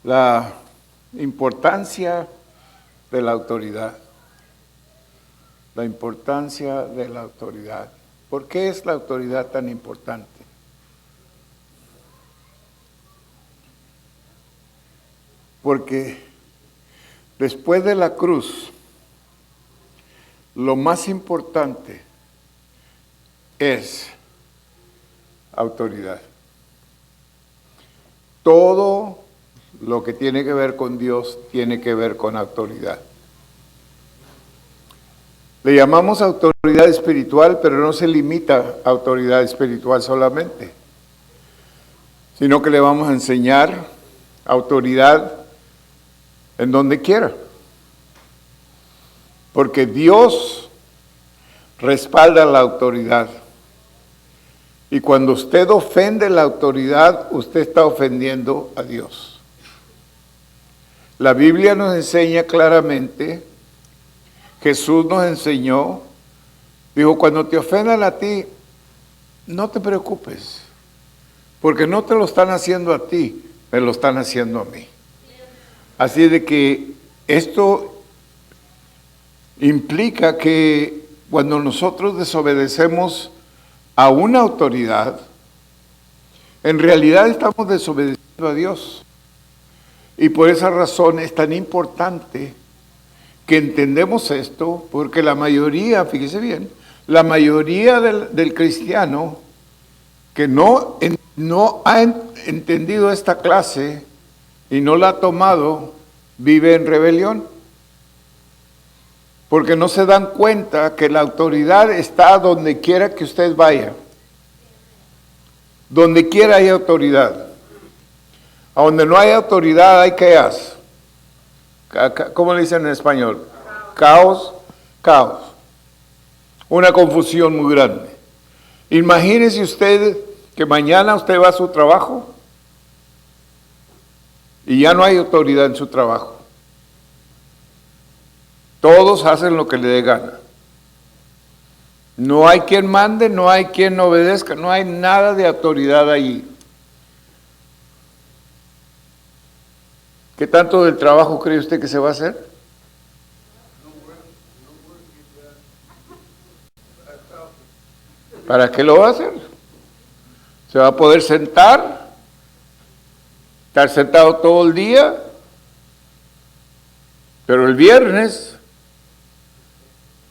La importancia de la autoridad. La importancia de la autoridad. ¿Por qué es la autoridad tan importante? Porque después de la cruz, lo más importante es autoridad. Todo lo que tiene que ver con Dios tiene que ver con autoridad. Le llamamos autoridad espiritual, pero no se limita a autoridad espiritual solamente, sino que le vamos a enseñar autoridad en donde quiera. Porque Dios respalda la autoridad. Y cuando usted ofende la autoridad, usted está ofendiendo a Dios. La Biblia nos enseña claramente, Jesús nos enseñó, dijo, cuando te ofendan a ti, no te preocupes, porque no te lo están haciendo a ti, me lo están haciendo a mí. Así de que esto implica que cuando nosotros desobedecemos a una autoridad, en realidad estamos desobedeciendo a Dios. Y por esa razón es tan importante que entendemos esto, porque la mayoría, fíjese bien, la mayoría del cristiano que no ha entendido esta clase y no la ha tomado, vive en rebelión. Porque no se dan cuenta que la autoridad está donde quiera que usted vaya. Donde quiera hay autoridad. A donde no hay autoridad hay caos. ¿Cómo le dicen en español? Caos, caos. Una confusión muy grande. Imagínese usted que mañana usted va a su trabajo y ya no hay autoridad en su trabajo. Todos hacen lo que le dé gana. No hay quien mande, no hay quien obedezca, no hay nada de autoridad allí. ¿Qué tanto del trabajo cree usted que se va a hacer? ¿Para qué lo va a hacer? ¿Se va a poder sentar? ¿Estar sentado todo el día? Pero el viernes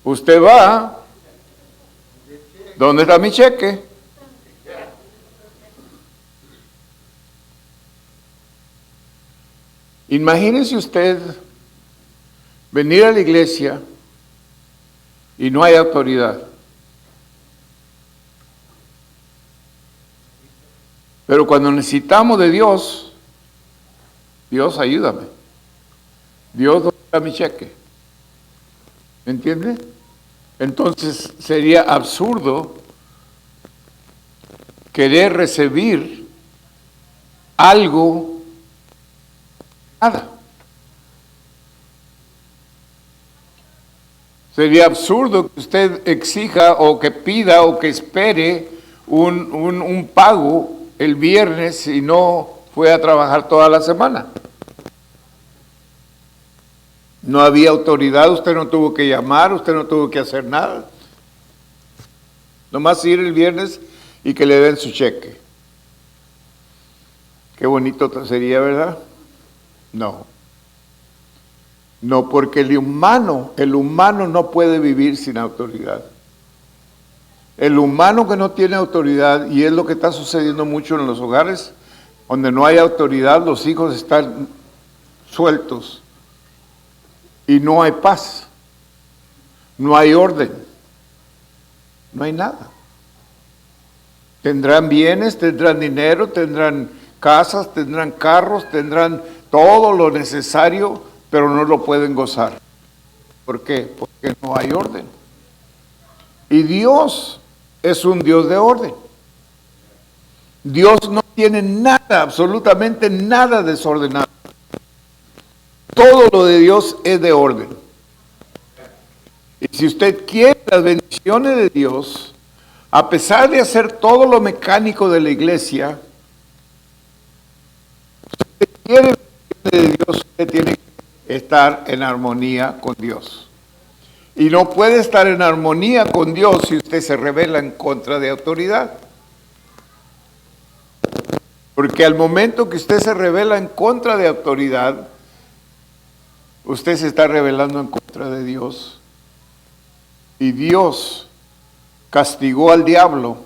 usted va, ¿dónde está mi cheque? Imagínese usted venir a la iglesia y no hay autoridad. Pero cuando necesitamos de Dios, Dios ayúdame. Dios, ¿dónde está mi cheque? ¿Me entiende? Entonces sería absurdo querer recibir algo, nada. Sería absurdo que usted exija o que pida o que espere un pago el viernes si no fue a trabajar toda la semana. No había autoridad, usted no tuvo que llamar, usted no tuvo que hacer nada. Nomás ir el viernes y que le den su cheque. Qué bonito sería, ¿verdad? No. No, porque el humano no puede vivir sin autoridad. El humano que no tiene autoridad, y es lo que está sucediendo mucho en los hogares, donde no hay autoridad, los hijos están sueltos. Y no hay paz, no hay orden, no hay nada. Tendrán bienes, tendrán dinero, tendrán casas, tendrán carros, tendrán todo lo necesario, pero no lo pueden gozar. ¿Por qué? Porque no hay orden. Y Dios es un Dios de orden. Dios no tiene nada, absolutamente nada desordenado. Todo lo de Dios es de orden. Y si usted quiere las bendiciones de Dios, a pesar de hacer todo lo mecánico de la iglesia, si usted quiere de Dios, usted tiene que estar en armonía con Dios. Y no puede estar en armonía con Dios si usted se rebela en contra de autoridad. Porque al momento que usted se rebela en contra de autoridad, usted se está rebelando en contra de Dios. Y Dios castigó al diablo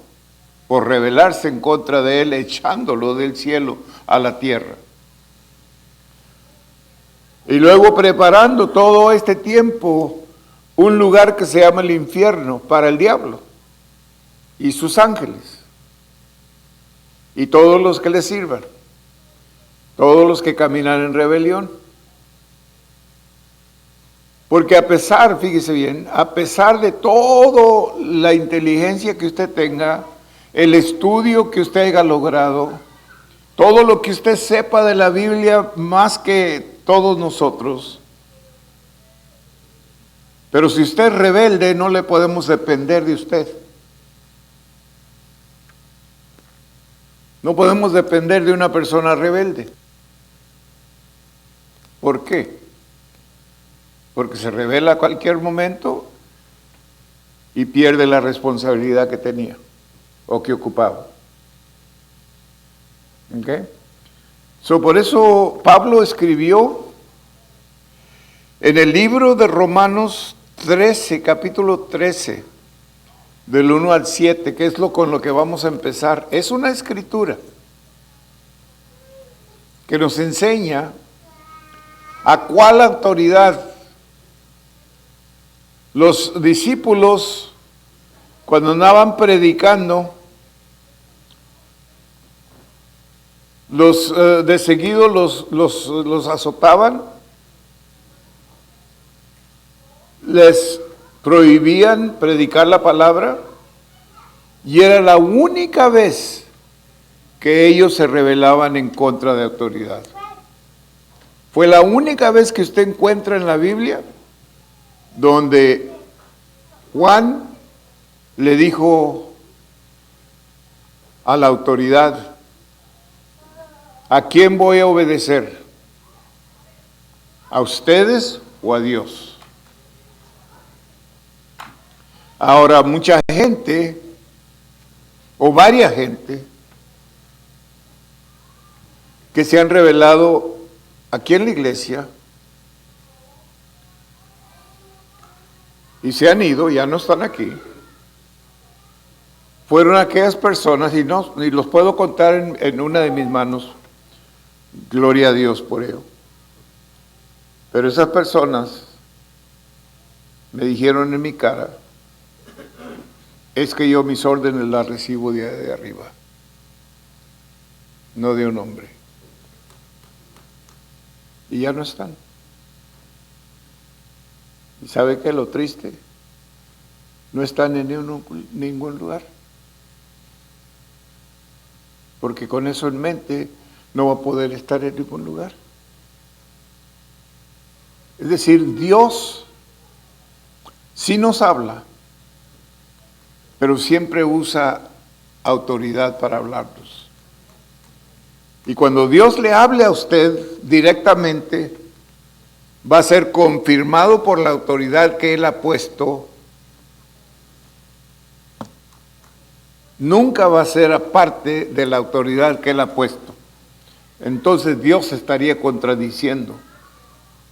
por rebelarse en contra de él, echándolo del cielo a la tierra. Y luego preparando todo este tiempo un lugar que se llama el infierno para el diablo y sus ángeles y todos los que le sirvan, todos los que caminan en rebelión. Porque a pesar, fíjese bien, a pesar de toda la inteligencia que usted tenga, el estudio que usted haya logrado, todo lo que usted sepa de la Biblia más que todos nosotros, pero si usted es rebelde, no le podemos depender de usted. No podemos depender de una persona rebelde. ¿Por qué? Porque se rebela a cualquier momento y pierde la responsabilidad que tenía o que ocupaba. ¿Ok? Por eso Pablo escribió en el libro de Romanos 13, capítulo 13, del 1 al 7, que es con lo que vamos a empezar. Es una escritura que nos enseña a cuál autoridad los discípulos, cuando andaban predicando, de seguido los azotaban, les prohibían predicar la palabra, y era la única vez que ellos se rebelaban en contra de autoridad. Fue la única vez que usted encuentra en la Biblia donde Juan le dijo a la autoridad: ¿a quién voy a obedecer? ¿A ustedes o a Dios? Ahora, mucha gente, o varias gente, que se han rebelado aquí en la iglesia y se han ido, ya no están aquí, fueron aquellas personas, y los puedo contar en una de mis manos, gloria a Dios por ello. Pero esas personas me dijeron en mi cara: es que yo mis órdenes las recibo de arriba, no de un hombre. Y ya no están. ¿Y sabe qué es lo triste? No están en ningún lugar. Porque con eso en mente no va a poder estar en ningún lugar. Es decir, Dios sí nos habla, pero siempre usa autoridad para hablarnos. Y cuando Dios le hable a usted directamente, va a ser confirmado por la autoridad que Él ha puesto. Nunca va a ser aparte de la autoridad que Él ha puesto. Entonces Dios estaría contradiciendo.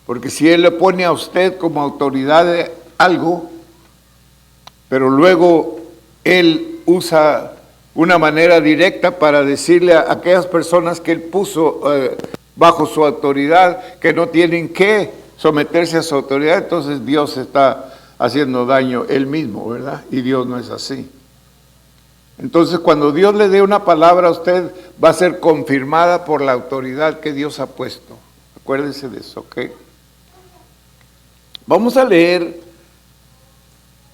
Porque si Él le pone a usted como autoridad de algo, pero luego Él usa una manera directa para decirle a aquellas personas que Él puso bajo su autoridad que no tienen que someterse a su autoridad, entonces Dios está haciendo daño Él mismo, ¿verdad? Y Dios no es así. Entonces, cuando Dios le dé una palabra a usted, va a ser confirmada por la autoridad que Dios ha puesto. Acuérdense de eso, ¿ok? Vamos a leer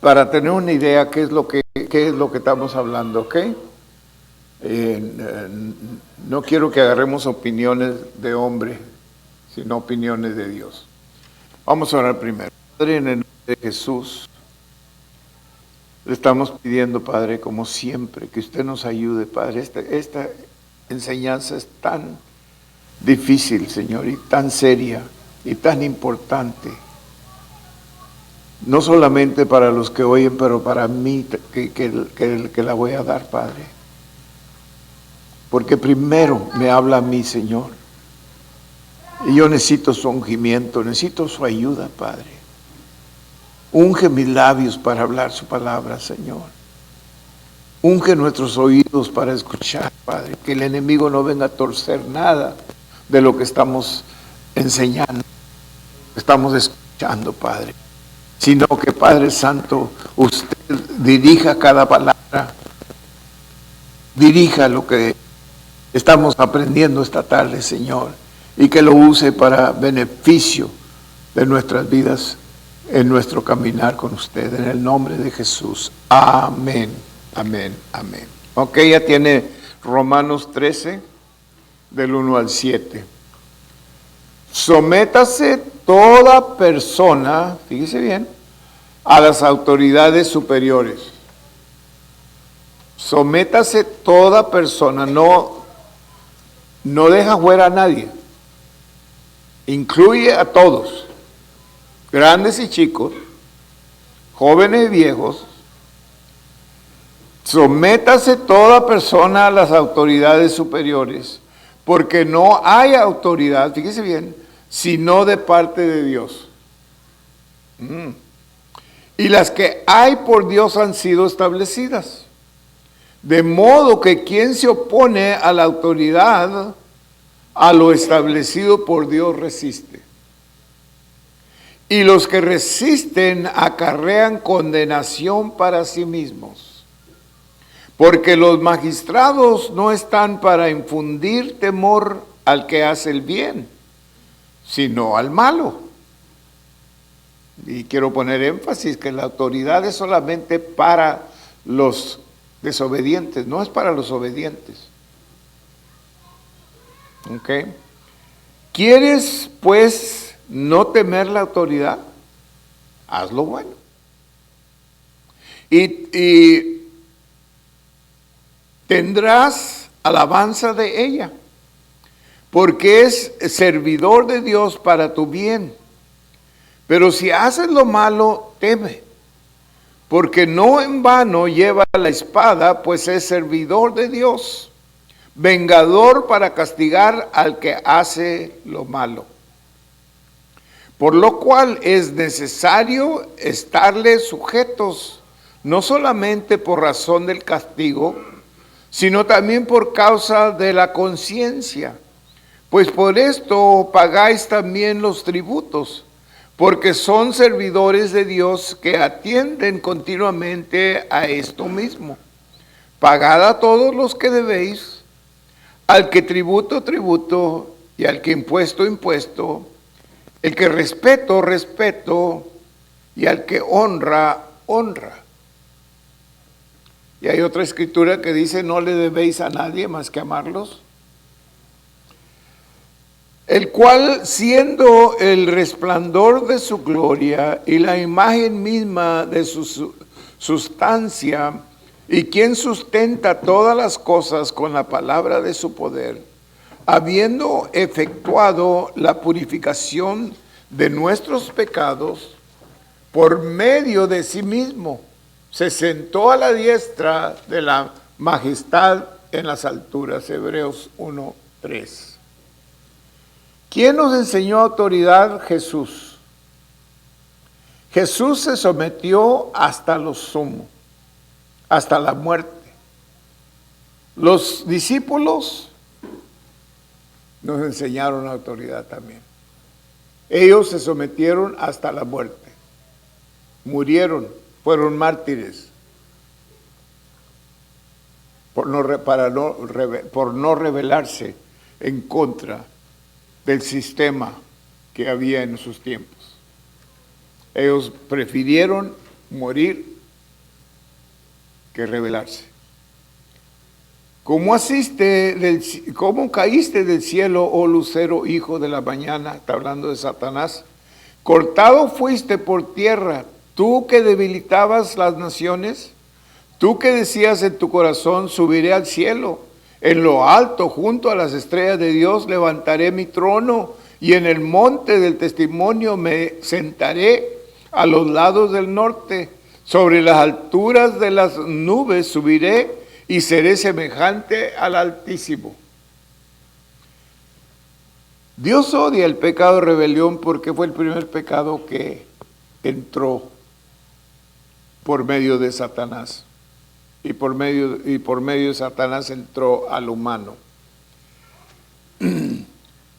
para tener una idea qué es lo que estamos hablando, ¿ok? No quiero que agarremos opiniones de hombre, sino opiniones de Dios. Vamos a orar primero. Padre, en el nombre de Jesús, le estamos pidiendo, Padre, como siempre, que usted nos ayude, Padre. Esta enseñanza es tan difícil, Señor, y tan seria y tan importante. No solamente para los que oyen, pero para mí que la voy a dar, Padre. Porque primero me habla a mí, Señor. Y yo necesito su ungimiento, necesito su ayuda, Padre. Unge mis labios para hablar su palabra, Señor. Unge nuestros oídos para escuchar, Padre. Que el enemigo no venga a torcer nada de lo que estamos enseñando, estamos escuchando, Padre. Sino que, Padre Santo, usted dirija cada palabra, dirija lo que estamos aprendiendo esta tarde, Señor, y que lo use para beneficio de nuestras vidas en nuestro caminar con usted, en el nombre de Jesús. Amén, amén, amén. Ok, ya tiene Romanos 13, del 1 al 7. Sométase toda persona, fíjese bien, a las autoridades superiores. Sométase toda persona, no deja fuera a nadie. Incluye a todos, grandes y chicos, jóvenes y viejos. Sométase toda persona a las autoridades superiores, porque no hay autoridad, fíjese bien, sino de parte de Dios. Y las que hay por Dios han sido establecidas. De modo que quien se opone a la autoridad, a lo establecido por Dios resiste. Y los que resisten acarrean condenación para sí mismos. Porque los magistrados no están para infundir temor al que hace el bien, sino al malo. Y quiero poner énfasis que la autoridad es solamente para los desobedientes, no es para los obedientes. ¿Ok? ¿Quieres, pues, no temer la autoridad? Haz lo bueno. Y tendrás alabanza de ella, porque es servidor de Dios para tu bien. Pero si haces lo malo, teme, porque no en vano lleva la espada, pues es servidor de Dios, vengador para castigar al que hace lo malo. Por lo cual es necesario estarle sujetos, no solamente por razón del castigo, sino también por causa de la conciencia. Pues por esto pagáis también los tributos, porque son servidores de Dios que atienden continuamente a esto mismo. Pagad a todos los que debéis, al que tributo, tributo, y al que impuesto, impuesto, el que respeto, respeto, y al que honra, honra. Y hay otra escritura que dice, no le debéis a nadie más que amarlos. El cual, siendo el resplandor de su gloria y la imagen misma de su sustancia, y quien sustenta todas las cosas con la palabra de su poder, habiendo efectuado la purificación de nuestros pecados, por medio de sí mismo, se sentó a la diestra de la majestad en las alturas. Hebreos 1:3. ¿Quién nos enseñó autoridad? Jesús. Jesús se sometió hasta lo sumo, hasta la muerte. Los discípulos nos enseñaron autoridad también. Ellos se sometieron hasta la muerte. Murieron, fueron mártires por no rebelarse en contra del sistema que había en sus tiempos. Ellos prefirieron morir que rebelarse. ¿Cómo caíste del cielo, oh lucero, hijo de la mañana? Está hablando de Satanás. Cortado fuiste por tierra, tú que debilitabas las naciones, tú que decías en tu corazón, subiré al cielo. En lo alto, junto a las estrellas de Dios, levantaré mi trono, y en el monte del testimonio me sentaré a los lados del norte. Sobre las alturas de las nubes subiré y seré semejante al Altísimo. Dios odia el pecado de rebelión porque fue el primer pecado que entró por medio de Satanás. Y por medio de Satanás entró al humano.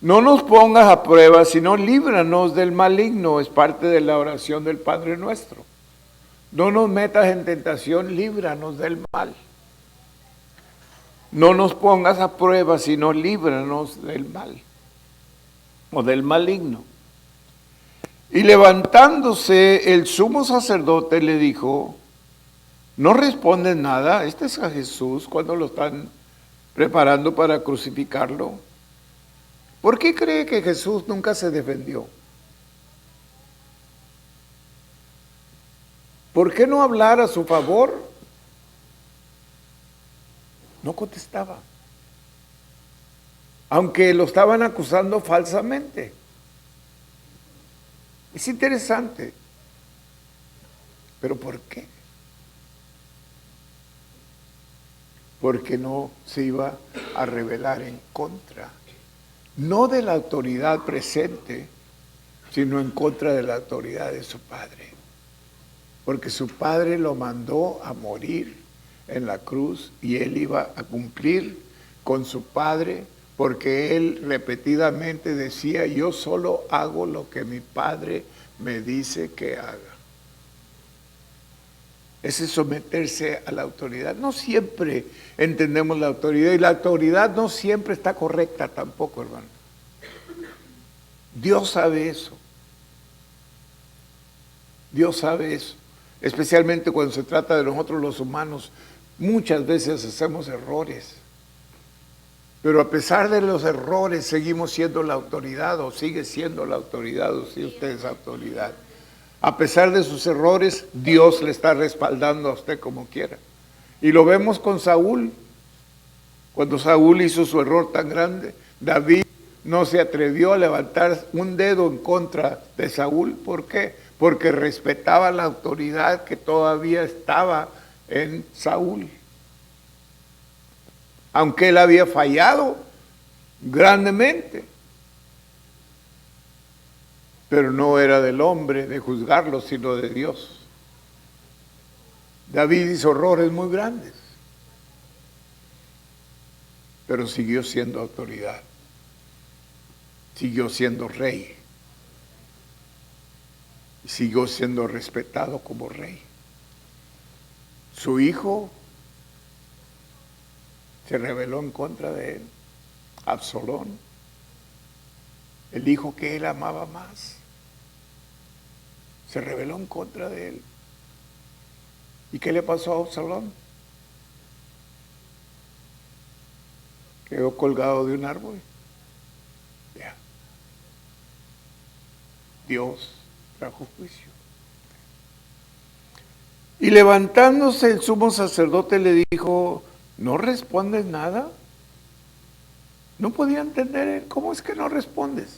No nos pongas a prueba, sino líbranos del maligno. Es parte de la oración del Padre nuestro. No nos metas en tentación, líbranos del mal. No nos pongas a prueba, sino líbranos del mal o del maligno. Y levantándose el sumo sacerdote le dijo: ¿no respondes nada? Este es a Jesús cuando lo están preparando para crucificarlo. ¿Por qué cree que Jesús nunca se defendió? ¿Por qué no hablar a su favor? No contestaba. Aunque lo estaban acusando falsamente. Es interesante. ¿Pero por qué? Porque no se iba a rebelar en contra, no de la autoridad presente, sino en contra de la autoridad de su padre. Porque su padre lo mandó a morir en la cruz y él iba a cumplir con su padre, porque él repetidamente decía: yo solo hago lo que mi padre me dice que haga. Ese es someterse a la autoridad. No siempre entendemos la autoridad, y la autoridad no siempre está correcta tampoco, hermano. Dios sabe eso. Dios sabe eso. Especialmente cuando se trata de nosotros los humanos, muchas veces hacemos errores. Pero a pesar de los errores, seguimos siendo la autoridad, o sigue siendo la autoridad, o si usted es autoridad. A pesar de sus errores, Dios le está respaldando a usted como quiera. Y lo vemos con Saúl. Cuando Saúl hizo su error tan grande, David no se atrevió a levantar un dedo en contra de Saúl. ¿Por qué? Porque respetaba la autoridad que todavía estaba en Saúl. Aunque él había fallado grandemente. Pero no era del hombre de juzgarlo, sino de Dios. David hizo errores muy grandes, pero siguió siendo autoridad, siguió siendo rey, y siguió siendo respetado como rey. Su hijo se rebeló en contra de él, Absalón, el hijo que él amaba más. Se rebeló en contra de él. ¿Y qué le pasó a Absalón? Quedó colgado de un árbol. Ya. Dios trajo juicio. Y levantándose el sumo sacerdote le dijo: ¿no respondes nada? No podía entender él. ¿Cómo es que no respondes?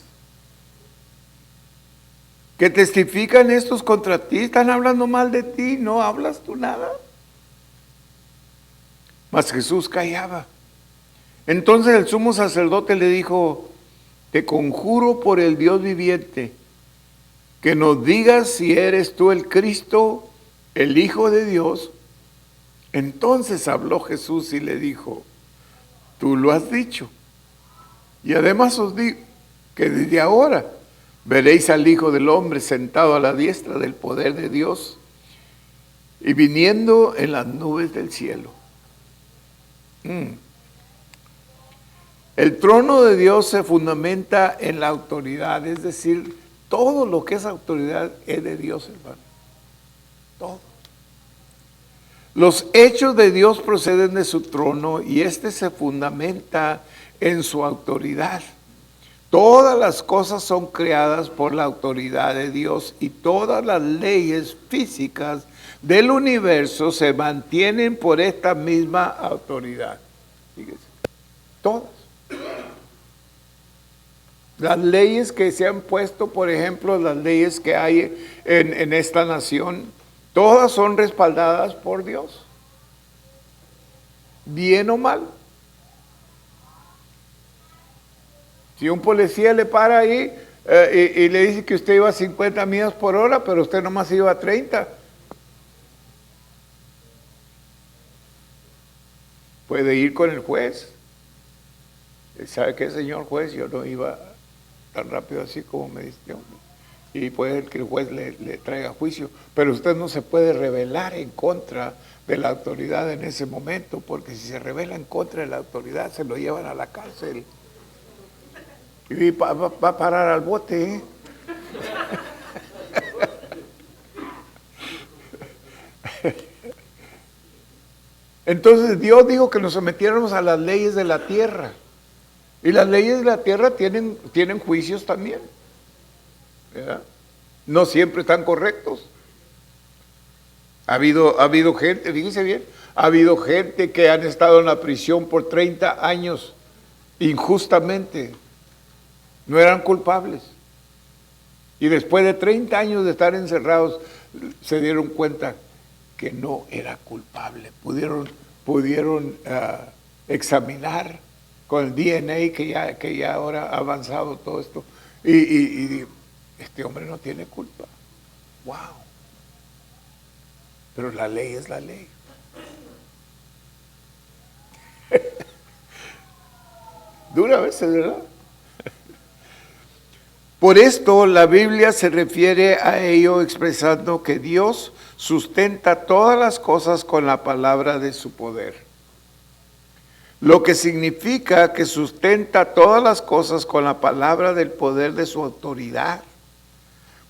Que testifican estos contra ti, están hablando mal de ti, ¿no hablas tú nada? Mas Jesús callaba. Entonces el sumo sacerdote le dijo: te conjuro por el Dios viviente, que nos digas si eres tú el Cristo, el Hijo de Dios. Entonces habló Jesús y le dijo: tú lo has dicho. Y además os digo que desde ahora veréis al Hijo del Hombre sentado a la diestra del poder de Dios y viniendo en las nubes del cielo. El trono de Dios se fundamenta en la autoridad, es decir, todo lo que es autoridad es de Dios, hermano. Todo. Los hechos de Dios proceden de su trono y este se fundamenta en su autoridad. Todas las cosas son creadas por la autoridad de Dios y todas las leyes físicas del universo se mantienen por esta misma autoridad. Fíjese. todas. Las leyes que se han puesto, por ejemplo, las leyes que hay en esta nación, todas son respaldadas por Dios, bien o mal. Si un policía le para ahí y le dice que usted iba a 50 millas por hora, pero usted nomás iba a 30, puede ir con el juez. ¿Sabe qué, señor juez? Yo no iba tan rápido así como me dice. Y puede que el juez le traiga juicio, pero usted no se puede rebelar en contra de la autoridad en ese momento, porque si se rebela en contra de la autoridad, se lo llevan a la cárcel. Y va a parar al bote, ¿eh? Entonces Dios dijo que nos sometiéramos a las leyes de la tierra. Y las leyes de la tierra tienen juicios también, ¿verdad? No siempre están correctos. Ha habido gente, fíjese bien, ha habido gente que han estado en la prisión por 30 años injustamente. No eran culpables. Y después de 30 años de estar encerrados, se dieron cuenta que no era culpable. Pudieron examinar con el DNA que ya ahora ha avanzado todo esto. Y este hombre no tiene culpa. ¡Wow! Pero la ley es la ley. Dura a veces, ¿verdad? Por esto la Biblia se refiere a ello expresando que Dios sustenta todas las cosas con la palabra de su poder. Lo que significa que sustenta todas las cosas con la palabra del poder de su autoridad.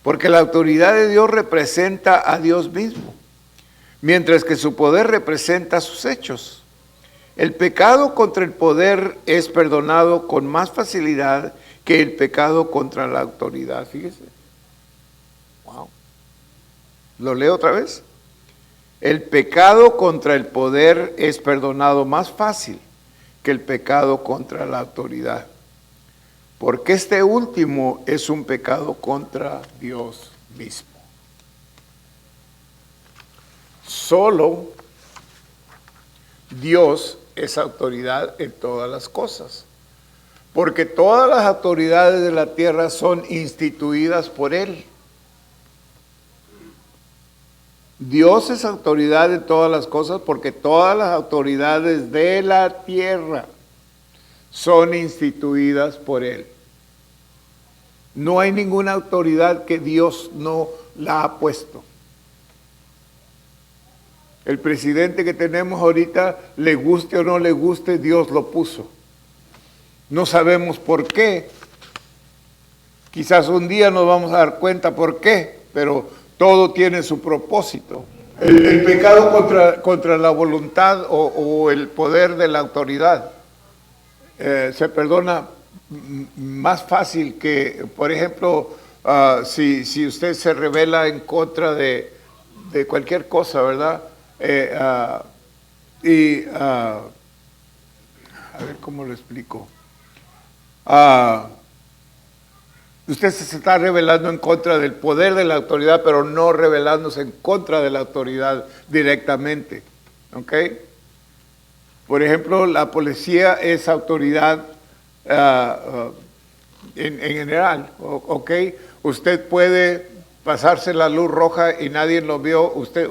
Porque la autoridad de Dios representa a Dios mismo, mientras que su poder representa sus hechos. El pecado contra el poder es perdonado con más facilidad que el pecado contra la autoridad. Fíjese. Wow. ¿Lo leo otra vez? El pecado contra el poder es perdonado más fácil que el pecado contra la autoridad, porque este último es un pecado contra Dios mismo. Solo Dios es autoridad en todas las cosas, porque todas las autoridades de la tierra son instituidas por Él. Dios es autoridad en todas las cosas porque todas las autoridades de la tierra son instituidas por Él. No hay ninguna autoridad que Dios no la ha puesto. El presidente que tenemos ahorita, le guste o no le guste, Dios lo puso. No sabemos por qué. Quizás un día nos vamos a dar cuenta por qué, pero todo tiene su propósito. El pecado contra la voluntad o el poder de la autoridad se perdona más fácil que, por ejemplo, si usted se rebela en contra de cualquier cosa, ¿verdad? A ver cómo lo explico. Usted se está rebelando en contra del poder de la autoridad, pero no rebelándose en contra de la autoridad directamente. ¿Ok? Por ejemplo, la policía es autoridad en general. ¿Ok? Usted puede pasarse la luz roja y nadie lo vio, usted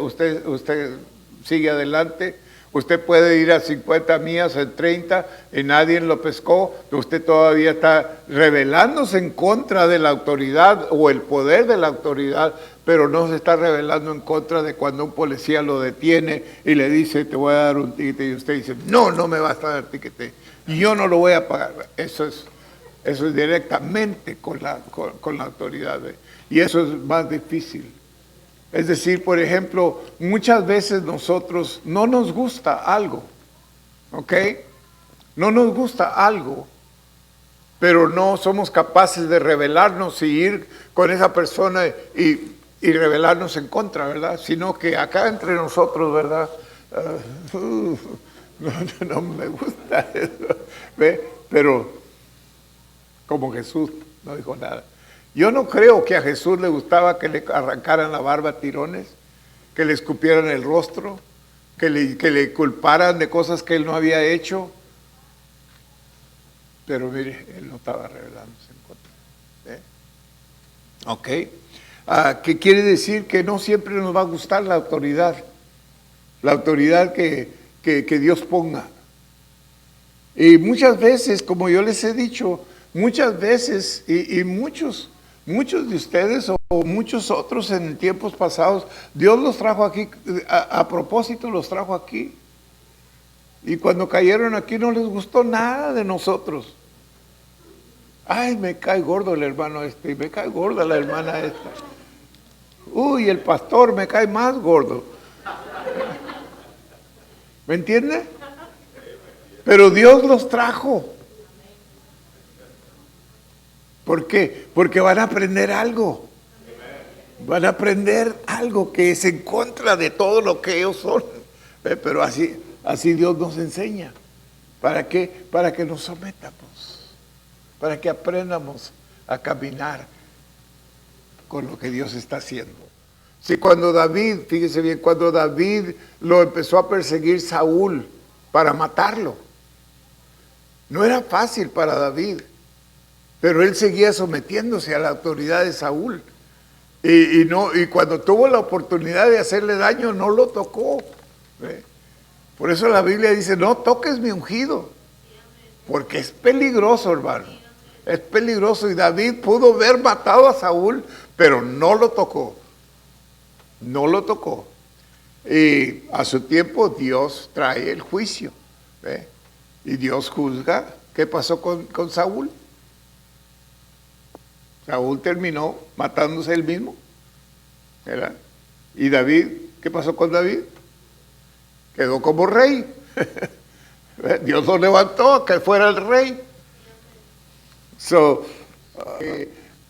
sigue adelante. Usted puede ir a 50 millas en 30 y nadie lo pescó. Usted todavía está rebelándose en contra de la autoridad o el poder de la autoridad, pero no se está rebelando en contra de cuando un policía lo detiene y le dice, te voy a dar un tiquete, y usted dice, no me vas a dar tiquete, yo no lo voy a pagar. Eso es directamente con la autoridad. Y eso es más difícil. Es decir, por ejemplo, muchas veces nosotros no nos gusta algo, ¿ok? No nos gusta algo, pero no somos capaces de rebelarnos y ir con esa persona y rebelarnos en contra, ¿verdad? Sino que acá entre nosotros, ¿verdad? No me gusta eso. ¿Ve? Pero como Jesús no dijo nada. Yo no creo que a Jesús le gustaba que le arrancaran la barba a tirones, que le escupieran el rostro, que le culparan de cosas que él no había hecho. Pero mire, él no estaba rebelándose en contra. ¿Eh? Ok. ¿Qué quiere decir? Que no siempre nos va a gustar la autoridad que Dios ponga. Y muchas veces, como yo les he dicho, muchas veces, y muchos de ustedes o muchos otros en tiempos pasados, Dios los trajo aquí, a propósito los trajo aquí. Y cuando cayeron aquí no les gustó nada de nosotros. Ay, me cae gordo el hermano este, me cae gorda la hermana esta. Uy, el pastor me cae más gordo. ¿Me entiende? Pero Dios los trajo. ¿Por qué? Porque van a aprender algo. Van a aprender algo que es en contra de todo lo que ellos son. Pero así Dios nos enseña. ¿Para qué? Para que nos sometamos. Para que aprendamos a caminar con lo que Dios está haciendo. Sí, cuando David, fíjese bien, cuando David lo empezó a perseguir Saúl para matarlo, no era fácil para David, pero él seguía sometiéndose a la autoridad de Saúl. Y cuando tuvo la oportunidad de hacerle daño, no lo tocó. Por eso la Biblia dice, no toques mi ungido, porque es peligroso, hermano. Es peligroso. Y David pudo haber matado a Saúl, pero no lo tocó. No lo tocó. Y a su tiempo Dios trae el juicio. Y Dios juzga. ¿Qué pasó con Saúl? Saúl terminó matándose él mismo, ¿verdad? Y David, ¿qué pasó con David? Quedó como rey. Dios lo levantó a que fuera el rey.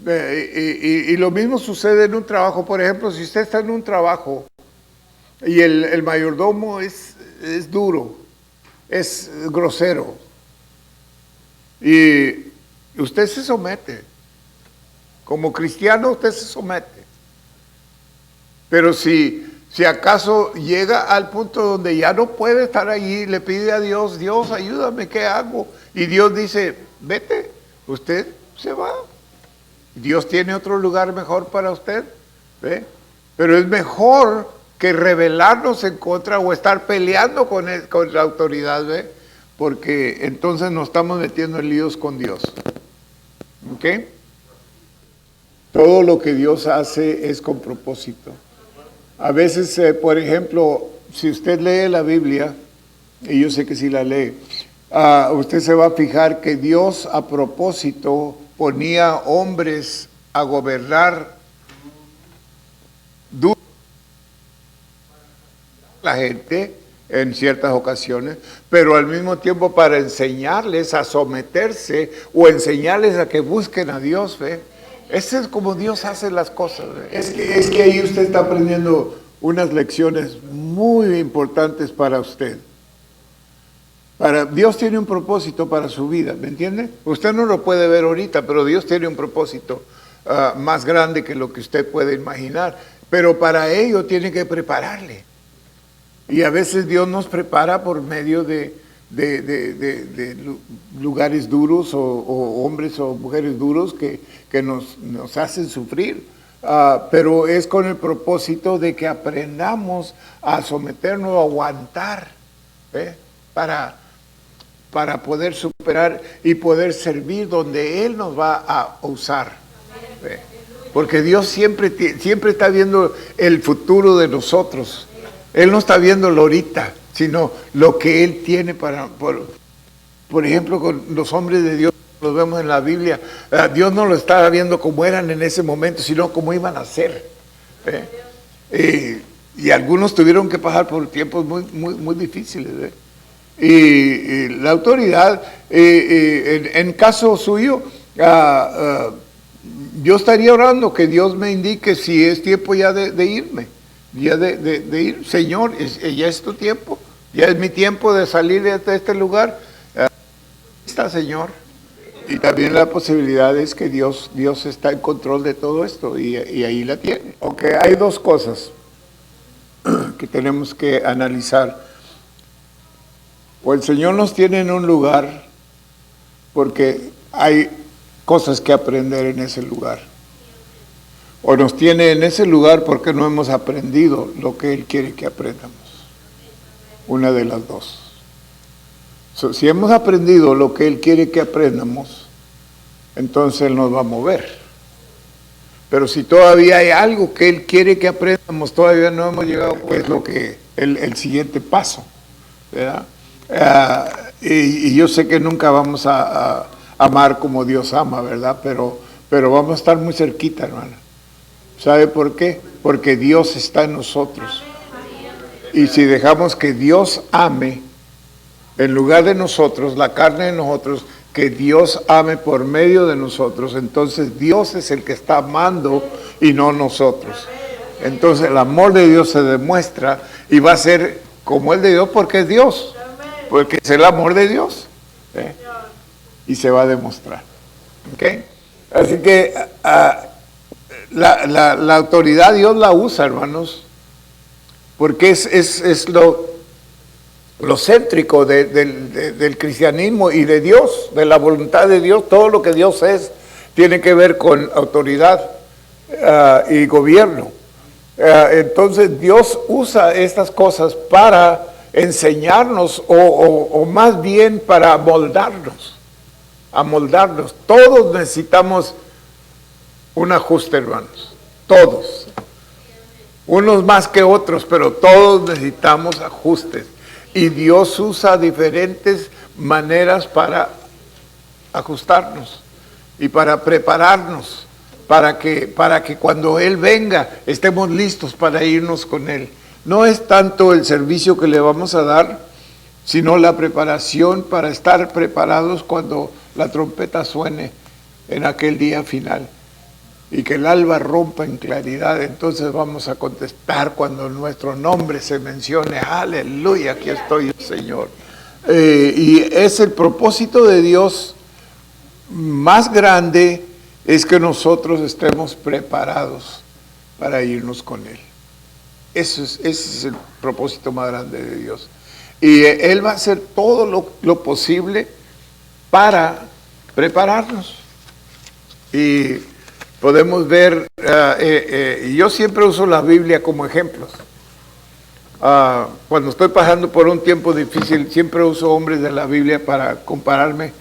Y lo mismo sucede en un trabajo. Por ejemplo, si usted está en un trabajo y el mayordomo es duro, es grosero, y usted se somete. Como cristiano usted se somete. Pero si acaso llega al punto donde ya no puede estar allí, le pide a Dios, Dios, ayúdame, ¿qué hago? Y Dios dice, vete, usted se va. Dios tiene otro lugar mejor para usted. ¿Ve? Pero es mejor que rebelarnos en contra o estar peleando con la autoridad, ¿ve? Porque entonces nos estamos metiendo en líos con Dios. ¿Ok? Todo lo que Dios hace es con propósito. A veces, por ejemplo, si usted lee la Biblia, y yo sé que si la lee, usted se va a fijar que Dios a propósito ponía hombres a gobernar la gente en ciertas ocasiones, pero al mismo tiempo para enseñarles a someterse o enseñarles a que busquen a Dios, ¿ve? Ese es como Dios hace las cosas. Es que ahí usted está aprendiendo unas lecciones muy importantes para usted. Dios tiene un propósito para su vida, ¿me entiende? Usted no lo puede ver ahorita, pero Dios tiene un propósito más grande que lo que usted puede imaginar. Pero para ello tiene que prepararle. Y a veces Dios nos prepara por medio de lugares duros o hombres o mujeres duros que nos hacen sufrir. Pero es con el propósito de que aprendamos a someternos, a aguantar, para poder superar y poder servir donde Él nos va a usar. Porque Dios siempre está viendo el futuro de nosotros. Él no está viendo lo ahorita, sino lo que Él tiene por ejemplo, con los hombres de Dios, los vemos en la Biblia, Dios no lo estaba viendo como eran en ese momento, sino como iban a ser. Y algunos tuvieron que pasar por tiempos muy difíciles. Y la autoridad, en caso suyo, yo estaría orando que Dios me indique si es tiempo ya de irme. Ya de ir, Señor, ya es tu tiempo, Ya es mi tiempo de salir de este lugar. Está, Señor. Y también la posibilidad es que Dios está en control de todo esto y ahí la tiene. Ok, hay dos cosas que tenemos que analizar. O el Señor nos tiene en un lugar porque hay cosas que aprender en ese lugar. O nos tiene en ese lugar porque no hemos aprendido lo que Él quiere que aprendamos. Una de las dos. Si hemos aprendido lo que Él quiere que aprendamos, entonces Él nos va a mover. Pero si todavía hay algo que Él quiere que aprendamos, todavía no hemos llegado, pues lo que el siguiente paso, ¿verdad? Y yo sé que nunca vamos a amar como Dios ama, ¿verdad? Pero vamos a estar muy cerquita, hermana. ¿Sabe por qué? Porque Dios está en nosotros. Y si dejamos que Dios ame, en lugar de nosotros, la carne de nosotros, que Dios ame por medio de nosotros, entonces Dios es el que está amando y no nosotros. Entonces el amor de Dios se demuestra y va a ser como el de Dios porque es Dios, porque es el amor de Dios. Y se va a demostrar. ¿Okay? Así que la autoridad Dios la usa, hermanos, porque es lo céntrico del cristianismo y de Dios, de la voluntad de Dios. Todo lo que Dios es tiene que ver con autoridad y gobierno. Entonces Dios usa estas cosas para enseñarnos o más bien para amoldarnos. Todos necesitamos un ajuste, hermanos. Todos. Unos más que otros, pero todos necesitamos ajustes. Y Dios usa diferentes maneras para ajustarnos y para prepararnos, para que cuando Él venga estemos listos para irnos con Él. No es tanto el servicio que le vamos a dar, sino la preparación para estar preparados cuando la trompeta suene en aquel día final. Y que el alba rompa en claridad, entonces vamos a contestar cuando nuestro nombre se mencione. Aleluya, aquí estoy, Señor. Y es el propósito de Dios más grande, es que nosotros estemos preparados para irnos con Él. Ese es el propósito más grande de Dios. Y Él va a hacer todo lo posible para prepararnos. Y podemos ver, yo siempre uso la Biblia como ejemplos. Cuando estoy pasando por un tiempo difícil, siempre uso hombres de la Biblia para compararme.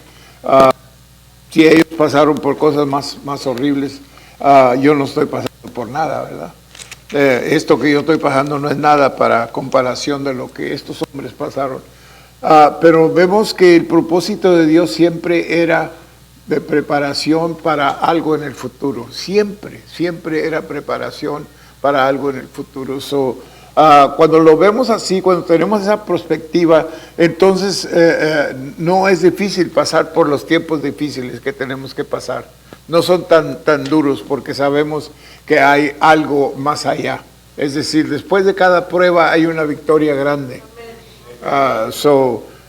Si ellos pasaron por cosas más horribles, yo no estoy pasando por nada, ¿verdad? Esto que yo estoy pasando no es nada para comparación de lo que estos hombres pasaron. Pero vemos que el propósito de Dios siempre era de preparación para algo en el futuro. Siempre era preparación para algo en el futuro. Cuando lo vemos así, cuando tenemos esa perspectiva, entonces no es difícil pasar por los tiempos difíciles que tenemos que pasar. No son tan duros porque sabemos que hay algo más allá. Es decir, después de cada prueba hay una victoria grande.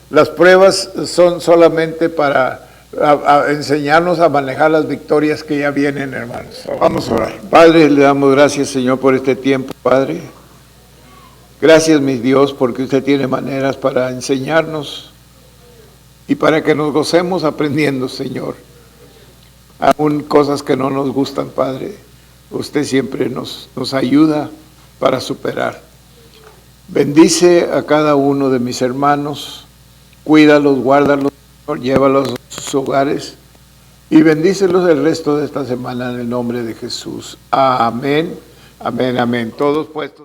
Las pruebas son solamente para a enseñarnos a manejar las victorias que ya vienen, hermanos. Vamos a orar. Padre, le damos gracias, Señor, por este tiempo, Padre. Gracias, mi Dios, porque usted tiene maneras para enseñarnos y para que nos gocemos aprendiendo, Señor. Aún cosas que no nos gustan, Padre, usted siempre nos ayuda para superar. Bendice a cada uno de mis hermanos, cuídalos, guárdalos, Señor, llévalos a sus hogares y bendícelos el resto de esta semana en el nombre de Jesús. Amén, amén, amén. Todos puestos.